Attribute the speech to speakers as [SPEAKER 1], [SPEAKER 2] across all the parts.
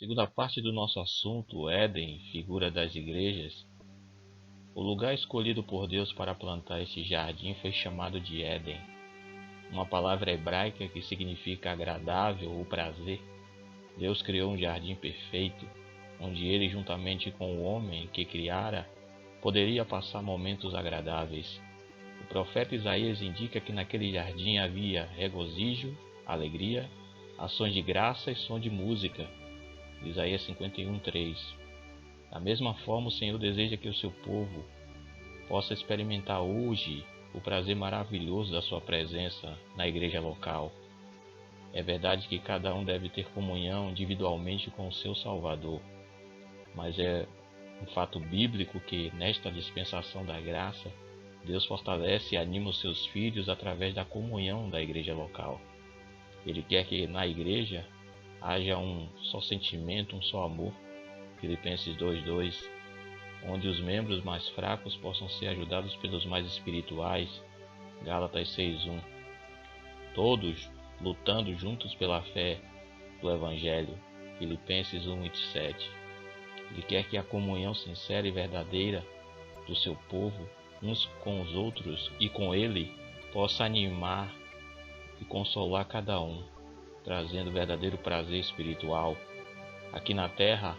[SPEAKER 1] Segunda parte do nosso assunto, Éden, figura das igrejas. O lugar escolhido por Deus para plantar este jardim foi chamado de Éden, uma palavra hebraica que significa agradável ou prazer. Deus criou um jardim perfeito, onde ele, juntamente com o homem que criara, poderia passar momentos agradáveis. O profeta Isaías indica que naquele jardim havia regozijo, alegria, ações de graça e som de música. Isaías 51:3. Da mesma forma, o Senhor deseja que o seu povo possa experimentar hoje o prazer maravilhoso da sua presença na igreja local. É verdade que cada um deve ter comunhão individualmente com o seu Salvador, mas é um fato bíblico que, nesta dispensação da graça, Deus fortalece e anima os seus filhos através da comunhão da igreja local. Ele quer que na igreja haja um só sentimento, um só amor, Filipenses 2:2, onde os membros mais fracos possam ser ajudados pelos mais espirituais, Gálatas 6:1, todos lutando juntos pela fé do Evangelho, Filipenses 1:7. Ele quer que a comunhão sincera e verdadeira do seu povo, uns com os outros e com ele, possa animar e consolar cada um, trazendo verdadeiro prazer espiritual. Aqui na terra,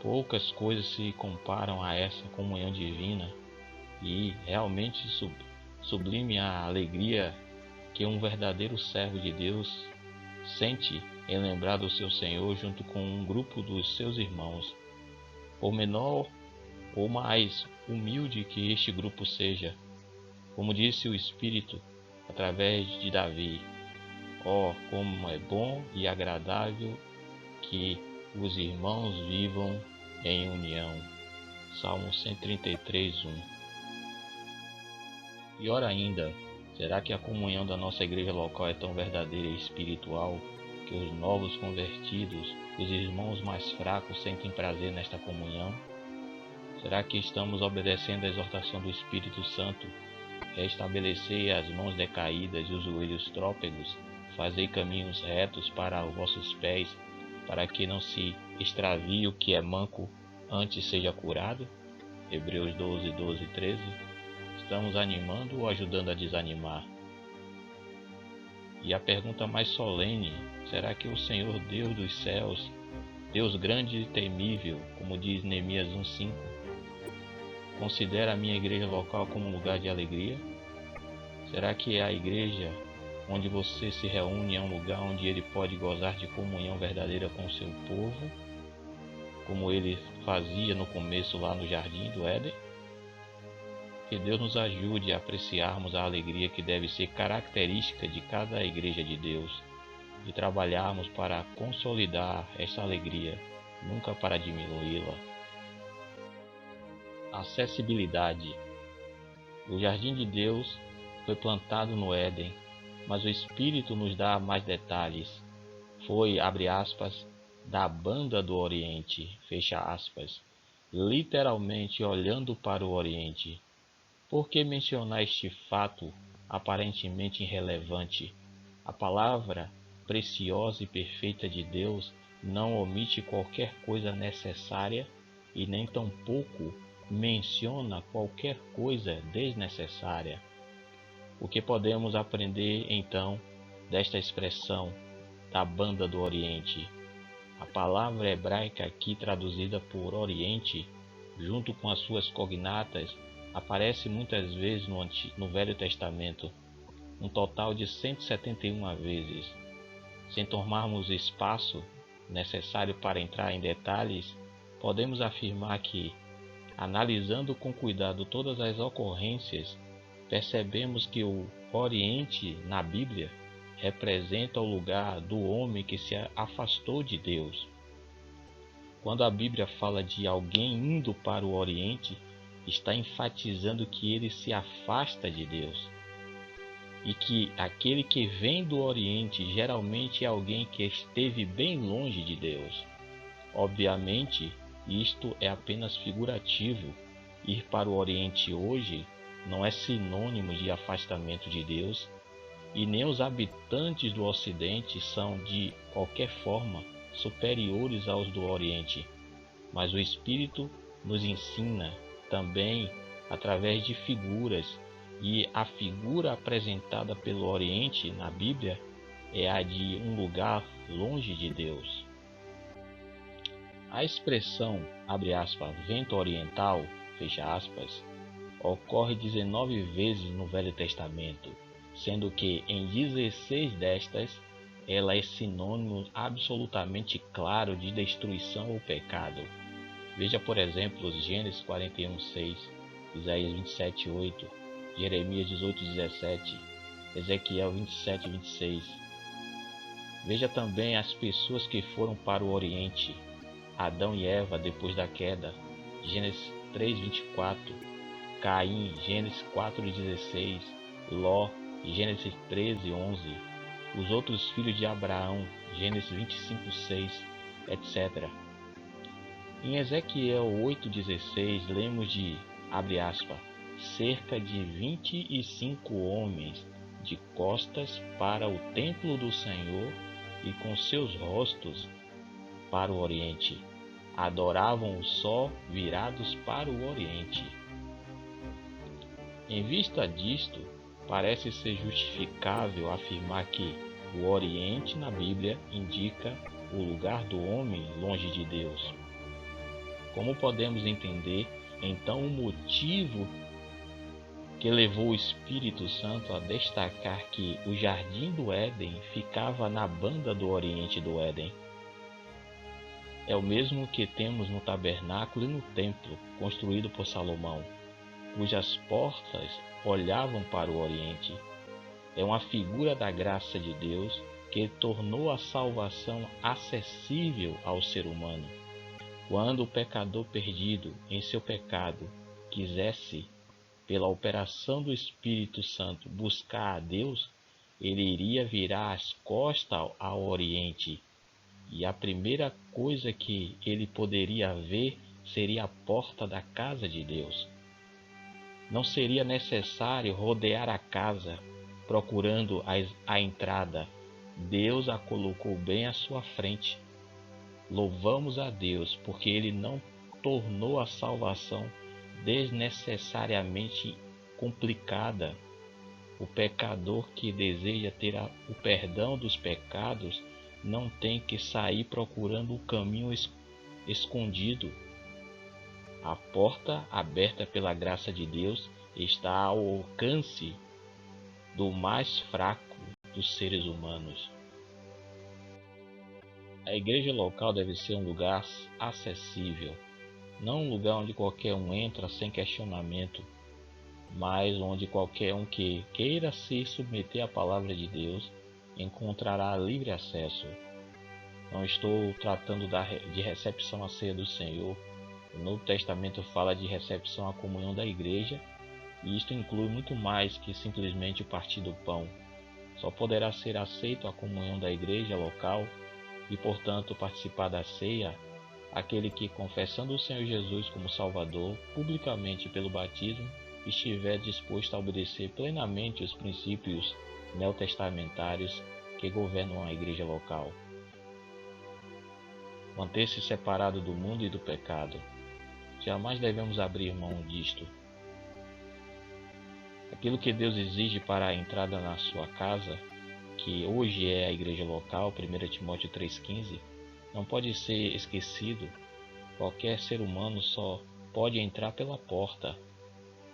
[SPEAKER 1] poucas coisas se comparam a essa comunhão divina e realmente sublime a alegria que um verdadeiro servo de Deus sente em lembrar do seu Senhor junto com um grupo dos seus irmãos. Por menor ou mais humilde que este grupo seja, como disse o Espírito através de Davi: como é bom e agradável que os irmãos vivam em união. Salmo 133:1. Pior ainda, será que a comunhão da nossa igreja local é tão verdadeira e espiritual que os novos convertidos, os irmãos mais fracos, sentem prazer nesta comunhão? Será que estamos obedecendo a exortação do Espírito Santo? Restabelecei as mãos decaídas e os joelhos trôpegos, fazei caminhos retos para os vossos pés, para que não se extravie o que é manco, antes seja curado? Hebreus 12:13. Estamos animando ou ajudando a desanimar? E a pergunta mais solene: será que o Senhor Deus dos céus, Deus grande e temível, como diz Neemias 1:5, considera a minha igreja local como um lugar de alegria? Será que a igreja onde você se reúne é um lugar onde ele pode gozar de comunhão verdadeira com o seu povo, como ele fazia no começo lá no jardim do Éden? Que Deus nos ajude a apreciarmos a alegria que deve ser característica de cada igreja de Deus e trabalharmos para consolidar essa alegria, nunca para diminuí-la. Acessibilidade. O jardim de Deus foi plantado no Éden, mas o Espírito nos dá mais detalhes. Foi, abre aspas, da banda do Oriente, fecha aspas, literalmente olhando para o Oriente. Por que mencionar este fato aparentemente irrelevante? A palavra preciosa e perfeita de Deus não omite qualquer coisa necessária e nem tampouco menciona qualquer coisa desnecessária. O que podemos aprender então desta expressão da banda do Oriente? A palavra hebraica aqui traduzida por Oriente, junto com as suas cognatas, aparece muitas vezes no Velho Testamento, um total de 171 vezes. Sem tomarmos espaço necessário para entrar em detalhes, podemos afirmar que, analisando com cuidado todas as ocorrências, percebemos que o Oriente na Bíblia representa o lugar do homem que se afastou de Deus. Quando a Bíblia fala de alguém indo para o Oriente, está enfatizando que ele se afasta de Deus. E que aquele que vem do Oriente geralmente é alguém que esteve bem longe de Deus. Obviamente, isto é apenas figurativo. Ir para o Oriente hoje não é sinônimo de afastamento de Deus, e nem os habitantes do Ocidente são, de qualquer forma, superiores aos do Oriente, mas o Espírito nos ensina também através de figuras, e a figura apresentada pelo Oriente na Bíblia é a de um lugar longe de Deus. A expressão, abre aspas, vento oriental, fecha aspas, ocorre 19 vezes no Velho Testamento, sendo que em 16 destas ela é sinônimo absolutamente claro de destruição ou pecado. Veja, por exemplo, Gênesis 41:6, Isaías 27:8, Jeremias 18:17, Ezequiel 27:26. Veja também as pessoas que foram para o Oriente: Adão e Eva depois da queda, Gênesis 3:24, Caim, Gênesis 4:16, Ló, Gênesis 13:11, os outros filhos de Abraão, Gênesis 25:6, etc. Em Ezequiel 8:16 lemos de, abre aspas, cerca de 25 homens de costas para o templo do Senhor e com seus rostos para o Oriente. Adoravam o sol virados para o Oriente. Em vista disto, parece ser justificável afirmar que o Oriente na Bíblia indica o lugar do homem longe de Deus. Como podemos entender, então, o motivo que levou o Espírito Santo a destacar que o Jardim do Éden ficava na banda do Oriente do Éden? É o mesmo que temos no tabernáculo e no templo, construído por Salomão, cujas portas olhavam para o Oriente. É uma figura da graça de Deus que tornou a salvação acessível ao ser humano. Quando o pecador perdido em seu pecado quisesse, pela operação do Espírito Santo, buscar a Deus, ele iria virar as costas ao Oriente, e a primeira coisa que ele poderia ver seria a porta da casa de Deus. Não seria necessário rodear a casa procurando a entrada. Deus a colocou bem à sua frente. Louvamos a Deus porque Ele não tornou a salvação desnecessariamente complicada. O pecador que deseja ter o perdão dos pecados não tem que sair procurando o caminho escondido. A porta aberta pela graça de Deus está ao alcance do mais fraco dos seres humanos. A igreja local deve ser um lugar acessível, não um lugar onde qualquer um entra sem questionamento, mas onde qualquer um que queira se submeter à palavra de Deus encontrará livre acesso. Não estou tratando de recepção à ceia do Senhor. O Novo Testamento fala de recepção à comunhão da igreja, e isto inclui muito mais que simplesmente o partir do pão. Só poderá ser aceito a comunhão da igreja local e, portanto, participar da ceia aquele que, confessando o Senhor Jesus como Salvador, publicamente pelo batismo, estiver disposto a obedecer plenamente os princípios neotestamentários que governam a igreja local. Manter-se separado do mundo e do pecado. Jamais devemos abrir mão disto. Aquilo que Deus exige para a entrada na sua casa, que hoje é a igreja local, 1 Timóteo 3,15, não pode ser esquecido. Qualquer ser humano só pode entrar pela porta,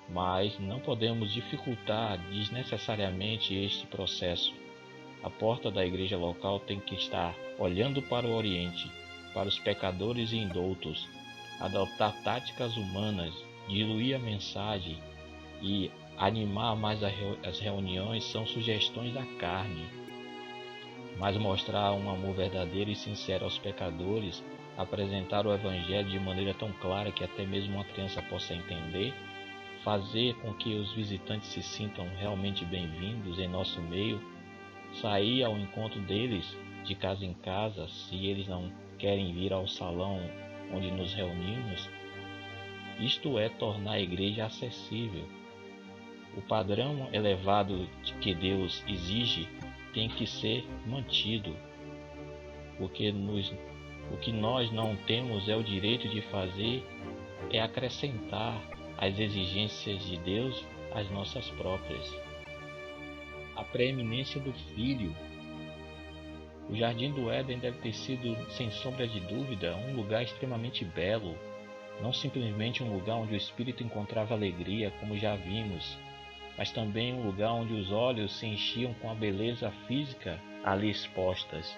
[SPEAKER 1] mas não podemos dificultar desnecessariamente este processo. A porta da igreja local tem que estar olhando para o Oriente, para os pecadores e indoutos, adotar táticas humanas, diluir a mensagem e animar mais as reuniões são sugestões da carne. Mas mostrar um amor verdadeiro e sincero aos pecadores, apresentar o Evangelho de maneira tão clara que até mesmo uma criança possa entender, fazer com que os visitantes se sintam realmente bem-vindos em nosso meio, sair ao encontro deles de casa em casa, se eles não querem vir ao salão onde nos reunimos. Isto é tornar a igreja acessível. O padrão elevado que Deus exige tem que ser mantido, porque nos O que nós não temos é o direito de fazer é acrescentar as exigências de Deus às nossas próprias. A preeminência do Filho. O Jardim do Éden deve ter sido, sem sombra de dúvida, um lugar extremamente belo, não simplesmente um lugar onde o espírito encontrava alegria, como já vimos, mas também um lugar onde os olhos se enchiam com a beleza física ali expostas.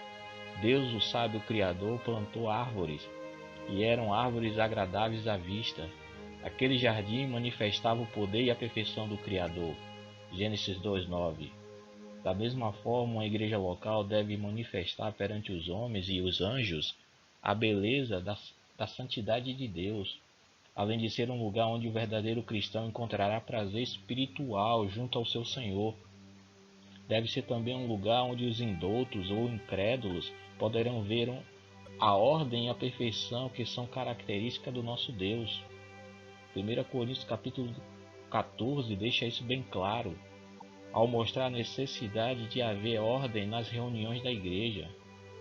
[SPEAKER 1] Deus, o sábio Criador, plantou árvores, e eram árvores agradáveis à vista. Aquele jardim manifestava o poder e a perfeição do Criador. Gênesis 2:9. Da mesma forma, uma igreja local deve manifestar perante os homens e os anjos a beleza da santidade de Deus, além de ser um lugar onde o verdadeiro cristão encontrará prazer espiritual junto ao seu Senhor. Deve ser também um lugar onde os indoutos ou incrédulos poderão ver a ordem e a perfeição que são características do nosso Deus. 1 Coríntios capítulo 14 deixa isso bem claro, ao mostrar a necessidade de haver ordem nas reuniões da igreja.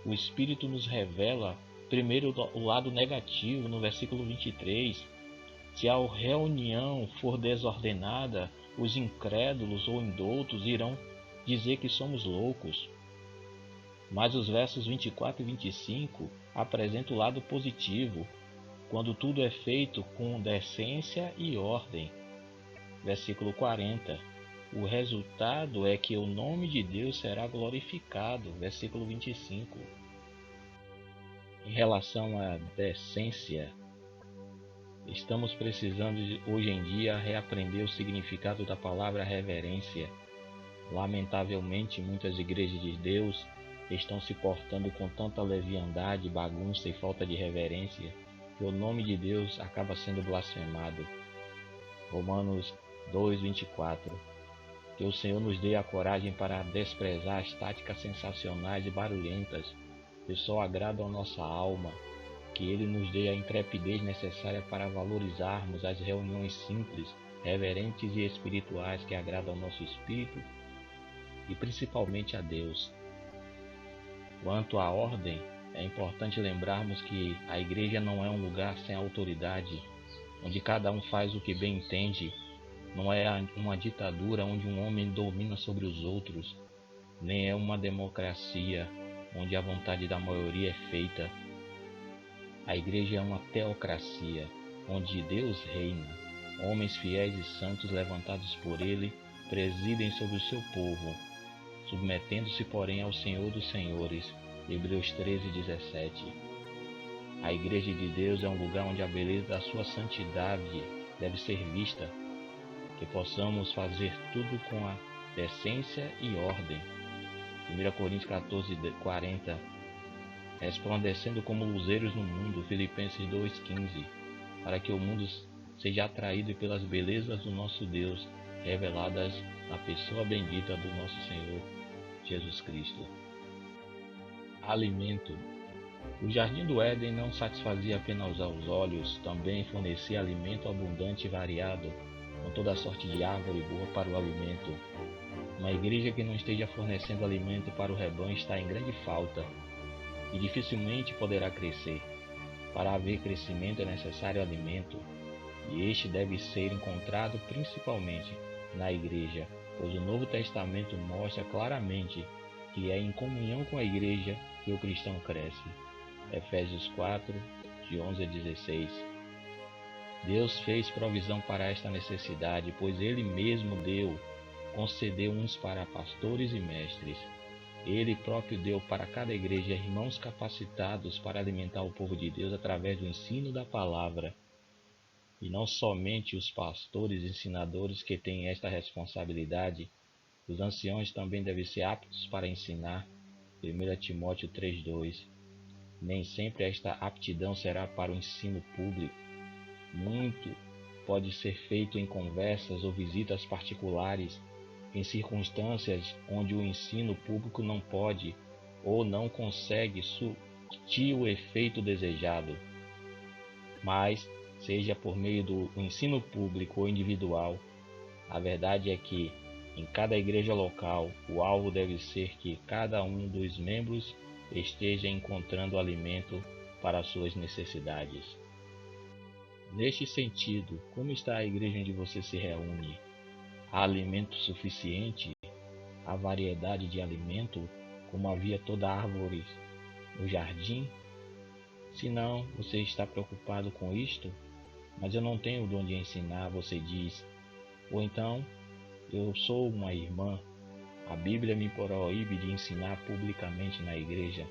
[SPEAKER 1] O Espírito nos revela, primeiro, o lado negativo, no versículo 23. Se a reunião for desordenada, os incrédulos ou indoutos irão dizer que somos loucos. Mas os versos 24 e 25 apresentam o lado positivo, quando tudo é feito com decência e ordem. Versículo 40. O resultado é que o nome de Deus será glorificado. Versículo 25. Em relação à decência, estamos precisando hoje em dia reaprender o significado da palavra reverência. Lamentavelmente, muitas igrejas de Deus estão se portando com tanta leviandade, bagunça e falta de reverência que o nome de Deus acaba sendo blasfemado. Romanos 2:24. Que o Senhor nos dê a coragem para desprezar as táticas sensacionais e barulhentas que só agradam a nossa alma. Que Ele nos dê a intrepidez necessária para valorizarmos as reuniões simples, reverentes e espirituais que agradam ao nosso espírito e principalmente a Deus. Quanto à ordem, é importante lembrarmos que a igreja não é um lugar sem autoridade, onde cada um faz o que bem entende. Não é uma ditadura onde um homem domina sobre os outros, nem é uma democracia onde a vontade da maioria é feita. A igreja é uma teocracia, onde Deus reina. Homens fiéis e santos levantados por Ele presidem sobre o seu povo, submetendo-se, porém, ao Senhor dos Senhores. Hebreus 13:17. A igreja de Deus é um lugar onde a beleza da sua santidade deve ser vista, que possamos fazer tudo com a decência e ordem. 1 Coríntios 14:40. Resplandecendo como luzeiros no mundo. Filipenses 2:15. Para que o mundo seja atraído pelas belezas do nosso Deus, reveladas na pessoa bendita do nosso Senhor Jesus Cristo. Alimento. O Jardim do Éden não satisfazia apenas aos olhos, também fornecia alimento abundante e variado, com toda sorte de árvore boa para o alimento. Uma igreja que não esteja fornecendo alimento para o rebanho está em grande falta e dificilmente poderá crescer. Para haver crescimento é necessário alimento, e este deve ser encontrado principalmente na igreja, pois o Novo Testamento mostra claramente que é em comunhão com a igreja que o cristão cresce. Efésios 4, de 11 a 16. Deus fez provisão para esta necessidade, pois Ele mesmo concedeu uns para pastores e mestres. Ele próprio deu para cada igreja irmãos capacitados para alimentar o povo de Deus através do ensino da palavra. E não somente os pastores e ensinadores que têm esta responsabilidade, os anciãos também devem ser aptos para ensinar. 1 Timóteo 3:2. Nem sempre esta aptidão será para o ensino público. Muito pode ser feito em conversas ou visitas particulares, em circunstâncias onde o ensino público não pode ou não consegue surtir o efeito desejado. Mas, seja por meio do ensino público ou individual, a verdade é que, em cada igreja local, o alvo deve ser que cada um dos membros esteja encontrando alimento para as suas necessidades. Neste sentido, como está a igreja onde você se reúne? Há alimento suficiente? Há variedade de alimento, como havia toda árvore no jardim? Se não, você está preocupado com isto? Mas eu não tenho o dom de ensinar, você diz. Ou então, eu sou uma irmã. A Bíblia me proíbe de ensinar publicamente na igreja.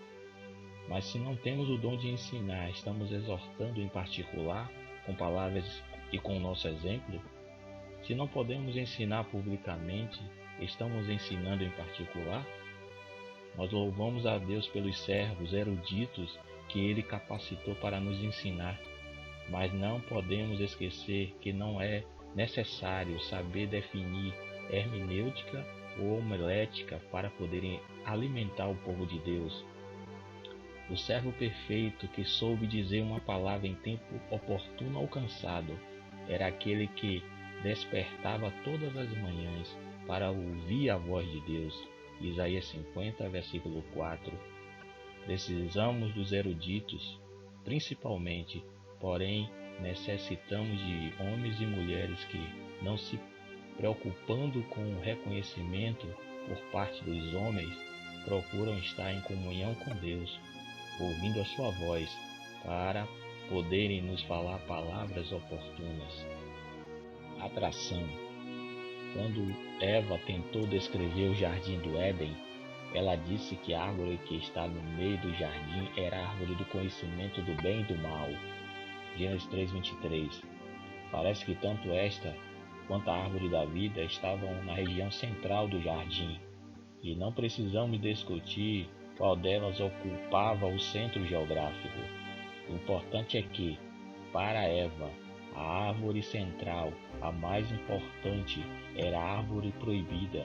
[SPEAKER 1] Mas se não temos o dom de ensinar, estamos exortando em particular, com palavras e com o nosso exemplo? Se não podemos ensinar publicamente, estamos ensinando em particular? Nós louvamos a Deus pelos servos eruditos que Ele capacitou para nos ensinar, mas não podemos esquecer que não é necessário saber definir hermenêutica ou homilética para poder alimentar o povo de Deus. O servo perfeito que soube dizer uma palavra em tempo oportuno ao cansado era aquele que despertava todas as manhãs para ouvir a voz de Deus. Isaías 50, versículo 4. Precisamos dos eruditos, principalmente, porém necessitamos de homens e mulheres que, não se preocupando com o reconhecimento por parte dos homens, procuram estar em comunhão com Deus, ouvindo a sua voz, para poderem nos falar palavras oportunas. Atração. Quando Eva tentou descrever o jardim do Éden, ela disse que a árvore que está no meio do jardim era a árvore do conhecimento do bem e do mal. Gênesis 3:23. Parece que tanto esta quanto a árvore da vida estavam na região central do jardim, e não precisamos discutir qual delas ocupava o centro geográfico. O importante é que, para Eva, a árvore central, a mais importante, era a árvore proibida.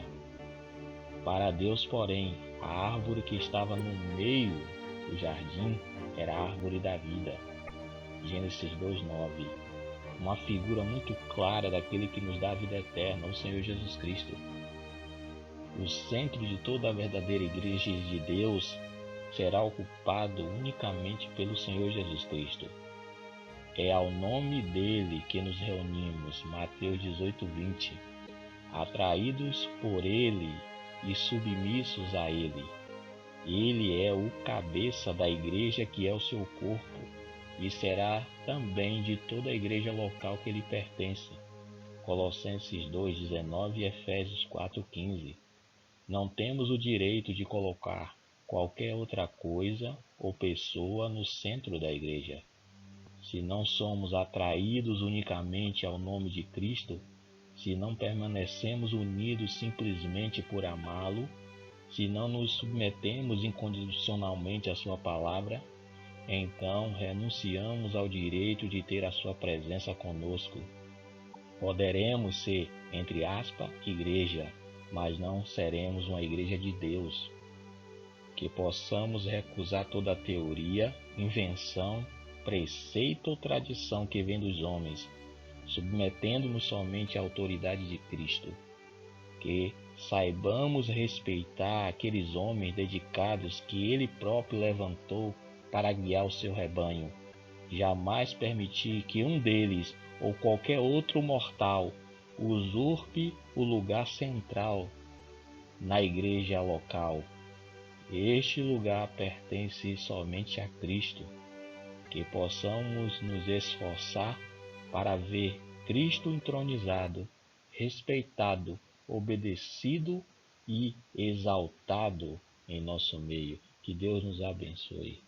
[SPEAKER 1] Para Deus, porém, a árvore que estava no meio do jardim era a árvore da vida. Gênesis 2:9. Uma figura muito clara daquele que nos dá a vida eterna, o Senhor Jesus Cristo. O centro de toda a verdadeira igreja de Deus será ocupado unicamente pelo Senhor Jesus Cristo. É ao nome dele que nos reunimos, Mateus 18:20, atraídos por ele e submissos a ele. Ele é o cabeça da igreja, que é o seu corpo, e será também de toda a igreja local que lhe pertence. Colossenses 2:19 e Efésios 4:15. Não temos o direito de colocar qualquer outra coisa ou pessoa no centro da igreja. Se não somos atraídos unicamente ao nome de Cristo, se não permanecemos unidos simplesmente por amá-lo, se não nos submetemos incondicionalmente à sua palavra, então renunciamos ao direito de ter a sua presença conosco. Poderemos ser, entre aspas, igreja, mas não seremos uma igreja de Deus. Que possamos recusar toda teoria, invenção, preceito ou tradição que vem dos homens, submetendo-nos somente à autoridade de Cristo. Que saibamos respeitar aqueles homens dedicados que Ele próprio levantou para guiar o seu rebanho. Jamais permitir que um deles ou qualquer outro mortal usurpe o lugar central na igreja local. Este lugar pertence somente a Cristo. Que possamos nos esforçar para ver Cristo entronizado, respeitado, obedecido e exaltado em nosso meio. Que Deus nos abençoe.